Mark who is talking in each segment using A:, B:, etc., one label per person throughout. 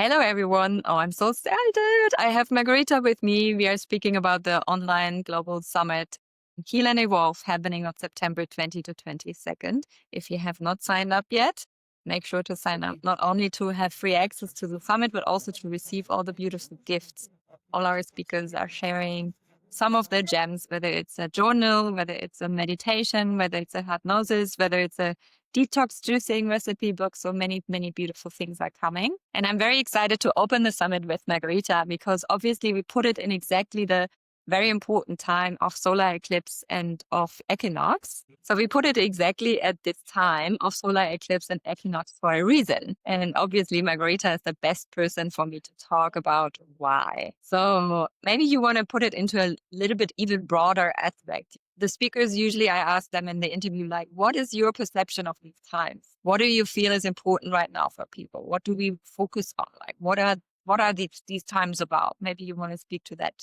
A: Hello, everyone. Oh, I'm so excited. I have Margarita with me. We are speaking about the online global summit, Heal and Evolve, happening on September 20 to 22nd. If you have not signed up yet, make sure to sign up, not only to have free access to the summit, but also to receive all the beautiful gifts. All our speakers are sharing some of their gems, whether it's a journal, whether it's a meditation, whether it's a hypnosis, whether it's a detox juicing recipe book. So many, many beautiful things are coming. And I'm very excited to open the summit with Margarita because obviously we put it in exactly the very important time of solar eclipse and of equinox. So we put it exactly at this time of solar eclipse and equinox for a reason. And obviously Margarita is the best person for me to talk about why. So maybe you want to put it into a little bit even broader aspect. The speakers, usually I ask them in the interview, like, what is your perception of these times? What do you feel is important right now for people? What do we focus on? Like, what are these times about? Maybe you want to speak to that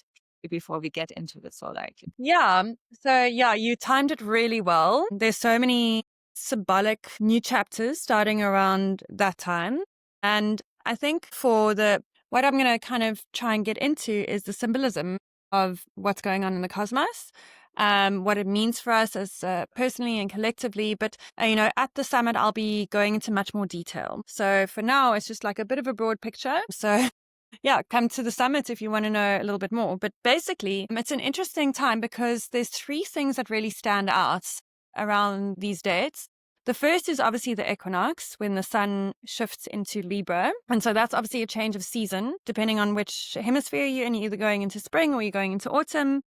A: before we get into the solar eclipse.
B: Yeah. So you timed it really well. There's so many symbolic new chapters starting around that time. And I think what I'm going to kind of try and get into is the symbolism of what's going on in the cosmos, what it means for us as personally and collectively. But, at the summit, I'll be going into much more detail. So for now, it's just like a bit of a broad picture. So yeah, come to the summit if you want to know a little bit more. But basically, it's an interesting time because there's three things that really stand out around these dates. The first is obviously the equinox, when the sun shifts into Libra. And so that's obviously a change of season, depending on which hemisphere you're in. You're either going into spring or you're going into autumn.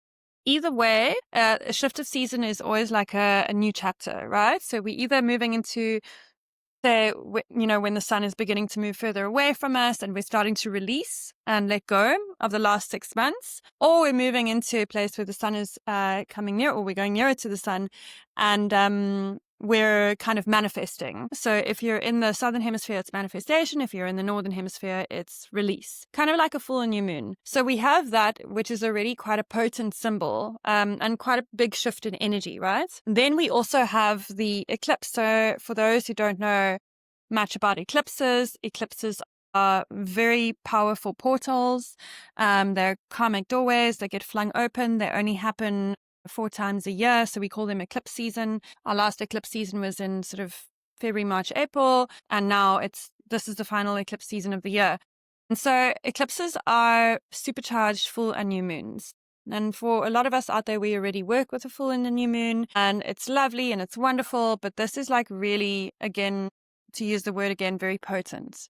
B: Either way, a shift of season is always like a new chapter, right? So we're either moving into when the sun is beginning to move further away from us and we're starting to release and let go of the last 6 months, or we're moving into a place where the sun is coming near, or we're going nearer to the sun and we're kind of manifesting. So if you're in the southern hemisphere, it's manifestation. If you're in the northern hemisphere, it's release, kind of like a full and new moon. So we have that, which is already quite a potent symbol and quite a big shift in energy, right? Then we also have the eclipse. So for those who don't know much about eclipses are very powerful portals. They're karmic doorways. They get flung open. They only happen 4 times a year, so we call them eclipse season. Our last eclipse season was in sort of February, March, April, and now this is the final eclipse season of the year. And so eclipses are supercharged full and new moons. And for a lot of us out there, we already work with a full and a new moon, and it's lovely and it's wonderful, but this is like really, again, to use the word again, very potent.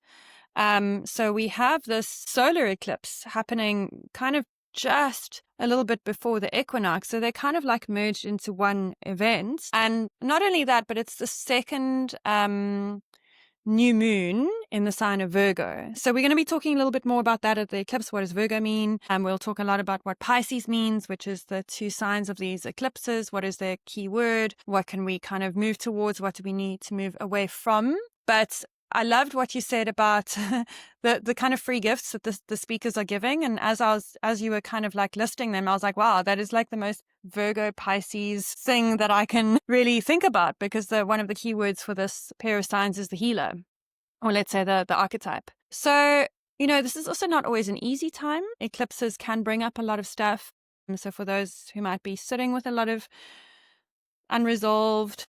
B: So we have this solar eclipse happening kind of just a little bit before the equinox. So they're kind of like merged into one event. And not only that, but it's the second new moon in the sign of Virgo. So we're going to be talking a little bit more about that at the eclipse. What does Virgo mean? And we'll talk a lot about what Pisces means, which is the 2 signs of these eclipses. What is their key word? What can we kind of move towards? What do we need to move away from? But I loved what you said about the kind of free gifts that the speakers are giving. And as you were kind of like listing them, I was like, wow, that is like the most Virgo Pisces thing that I can really think about, because one of the key words for this pair of signs is the healer, or let's say the archetype. So, this is also not always an easy time. Eclipses can bring up a lot of stuff. So for those who might be sitting with a lot of unresolved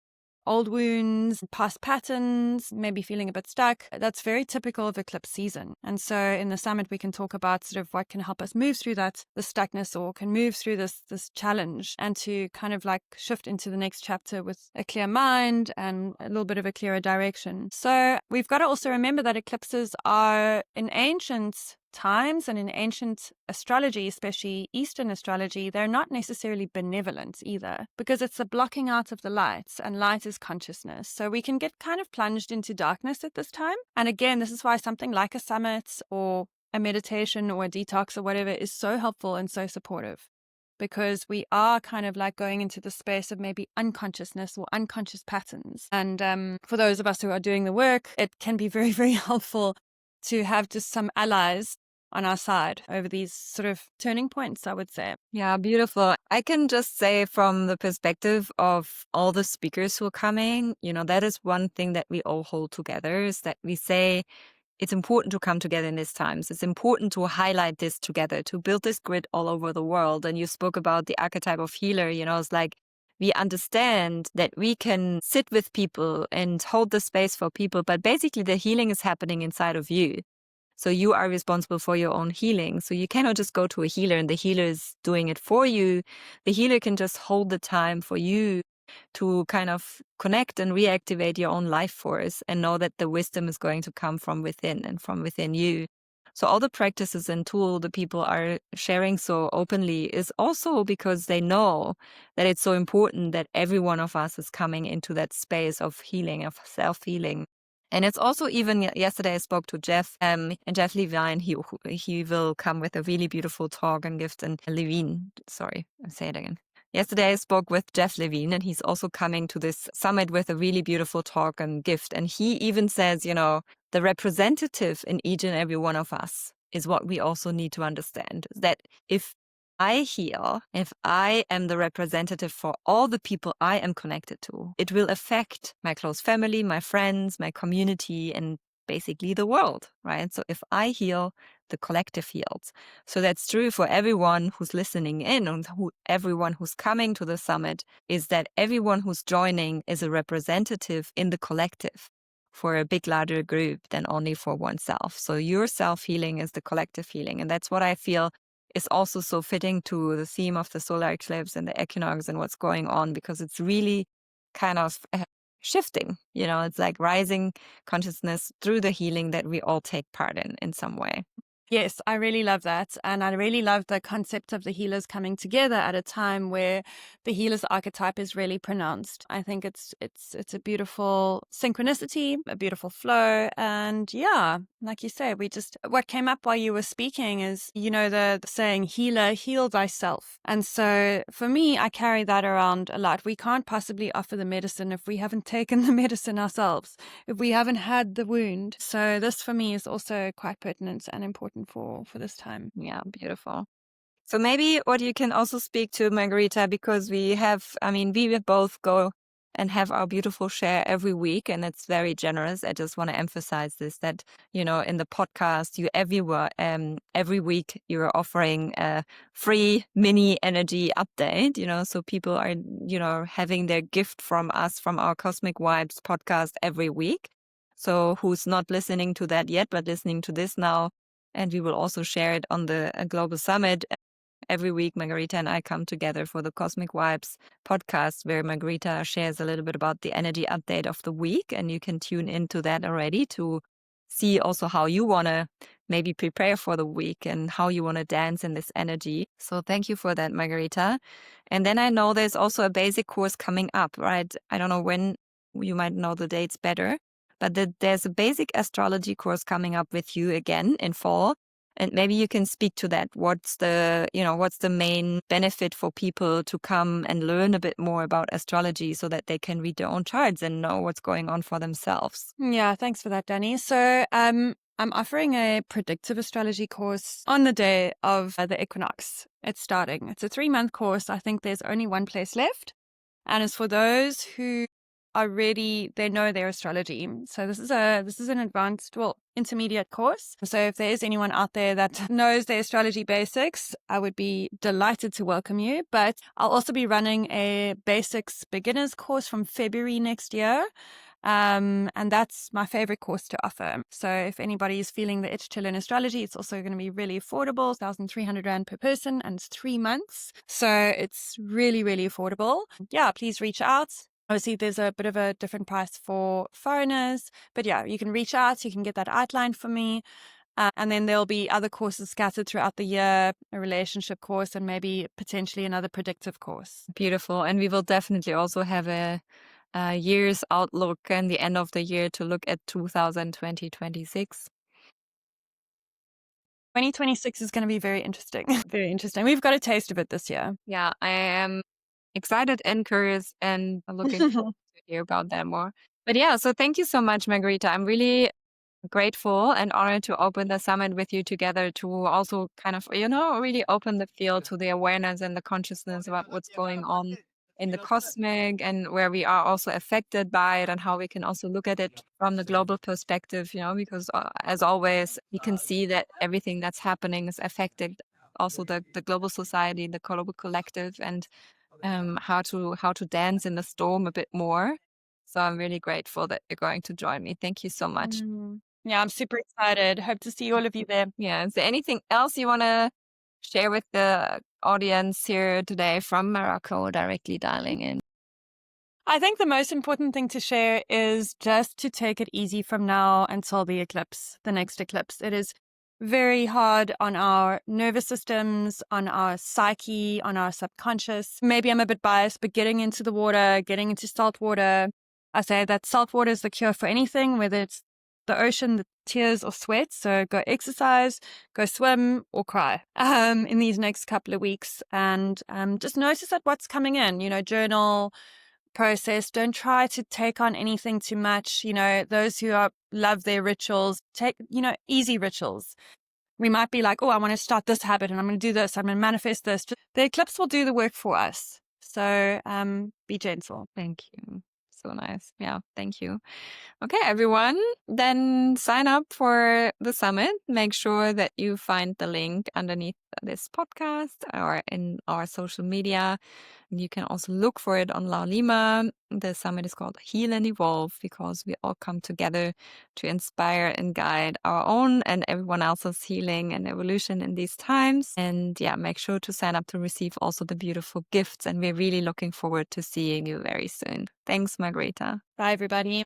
B: old wounds, past patterns, maybe feeling a bit stuck, that's very typical of eclipse season. And so in the summit, we can talk about sort of what can help us move through the stuckness, or can move through this challenge, and to kind of like shift into the next chapter with a clear mind and a little bit of a clearer direction. So we've got to also remember that eclipses are in ancient times and in ancient astrology, especially Eastern astrology, they're not necessarily benevolent either, because it's the blocking out of the lights, and light is consciousness. So we can get kind of plunged into darkness at this time. And again, this is why something like a summit or a meditation or a detox or whatever is so helpful and so supportive, because we are kind of like going into the space of maybe unconsciousness or unconscious patterns. And for those of us who are doing the work, it can be very, very helpful to have just some allies on our side over these sort of turning points, I would say.
A: Yeah, beautiful. I can just say from the perspective of all the speakers who are coming, that is one thing that we all hold together, is that we say it's important to come together in these times. It's important to highlight this together, to build this grid all over the world. And you spoke about the archetype of healer, it's like we understand that we can sit with people and hold the space for people, but basically the healing is happening inside of you. So you are responsible for your own healing. So you cannot just go to a healer and the healer is doing it for you. The healer can just hold the time for you to kind of connect and reactivate your own life force and know that the wisdom is going to come from within and from within you. So all the practices and tools the people are sharing so openly is also because they know that it's so important that every one of us is coming into that space of healing, of self-healing. And it's also even yesterday I spoke to Jeff and Jeff Levine. He will come with a really beautiful talk and gift. And Levine, sorry, I'll say it again. Yesterday I spoke with Jeff Levine, and he's also coming to this summit with a really beautiful talk and gift. And he even says, the representative in each and every one of us is what we also need to understand. That if I heal, if I am the representative for all the people I am connected to, it will affect my close family, my friends, my community, and basically the world, right? So if I heal, the collective heals. So that's true for everyone who's listening in and everyone who's coming to the summit, is that everyone who's joining is a representative in the collective for a big, larger group than only for oneself. So your self-healing is the collective healing. And that's what I feel is also so fitting to the theme of the solar eclipse and the equinox and what's going on, because it's really kind of shifting. It's like rising consciousness through the healing that we all take part in some way.
B: Yes, I really love that. And I really love the concept of the healers coming together at a time where the healer's archetype is really pronounced. I think it's a beautiful synchronicity, a beautiful flow. And yeah, like you say, what came up while you were speaking is, the saying, healer, heal thyself. And so for me, I carry that around a lot. We can't possibly offer the medicine if we haven't taken the medicine ourselves, if we haven't had the wound. So this for me is also quite pertinent and important for this time.
A: Yeah, beautiful. So maybe what you can also speak to, Margarita, because we will both go and have our beautiful share every week, and it's very generous. I just want to emphasize this, that, in the podcast, every week you're offering a free mini energy update, so people are, having their gift from us, from our Cosmic Vibes podcast every week. So who's not listening to that yet, but listening to this now, and we will also share it on the Global Summit. Every week, Margarita and I come together for the Cosmic Vibes podcast, where Margarita shares a little bit about the energy update of the week. And you can tune into that already to see also how you want to maybe prepare for the week and how you want to dance in this energy. So thank you for that, Margarita. And then I know there's also a basic course coming up, right? I don't know when, you might know the dates better. But there's a basic astrology course coming up with you again in fall. And maybe you can speak to that. What's the main benefit for people to come and learn a bit more about astrology so that they can read their own charts and know what's going on for themselves?
B: Yeah, thanks for that, Dannie. So I'm offering a predictive astrology course on the day of the equinox. It's starting. It's a 3-month course. I think there's only one place left. And it's for those who are ready, they know their astrology. So this is an advanced, intermediate course. So if there is anyone out there that knows their astrology basics, I would be delighted to welcome you. But I'll also be running a basics beginners course from February next year. And that's my favorite course to offer. So if anybody is feeling the itch to learn astrology, it's also going to be really affordable, 1,300 Rand per person, and it's 3 months. So it's really, really affordable. Yeah, please reach out. Obviously, there's a bit of a different price for foreigners, but yeah, you can reach out. You can get that outlined for me. And then there'll be other courses scattered throughout the year, a relationship course, and maybe potentially another predictive course.
A: Beautiful. And we will definitely also have a year's outlook and the end of the year to look at 2026.
B: 2026 is going to be very interesting. Very interesting. We've got a taste of it this year.
A: Yeah, I am excited and curious and looking forward to hear about that more. But yeah, so thank you so much, Margarita. I'm really grateful and honored to open the summit with you together, to also kind of, really open the field to the awareness and the consciousness about what's going on in the cosmic, and where we are also affected by it, and how we can also look at it from the global perspective, because as always, we can see that everything that's happening is affecting also the global society, the global collective, and how to dance in the storm a bit more. So I'm really grateful that you're going to join me. Thank you so much.
B: Yeah, I'm super excited. Hope to see all of you there.
A: Yeah. Is there anything else you want to share with the audience here today from Morocco, directly dialing in?
B: I think the most important thing to share is just to take it easy from now until the next eclipse. It is very hard on our nervous systems, on our psyche, on our subconscious. Maybe I'm a bit biased, but getting into the water, getting into salt water, I say that salt water is the cure for anything, whether it's the ocean, the tears or sweat. So go exercise, go swim or cry in these next couple of weeks. And just notice that what's coming in, journal, process. Don't try to take on anything too much. Those who love their rituals, take, easy rituals. We might be like, oh, I want to start this habit and I'm going to do this. I'm going to manifest this. The eclipse will do the work for us. So be gentle.
A: Thank you. So nice. Yeah, thank you. Okay, everyone, then sign up for the summit. Make sure that you find the link underneath this podcast or in our social media. You can also look for it on LAULIMA. The summit is called Heal and Evolve because we all come together to inspire and guide our own and everyone else's healing and evolution in these times. And yeah, make sure to sign up to receive also the beautiful gifts. And we're really looking forward to seeing you very soon. Thanks, Margarita.
B: Bye, everybody.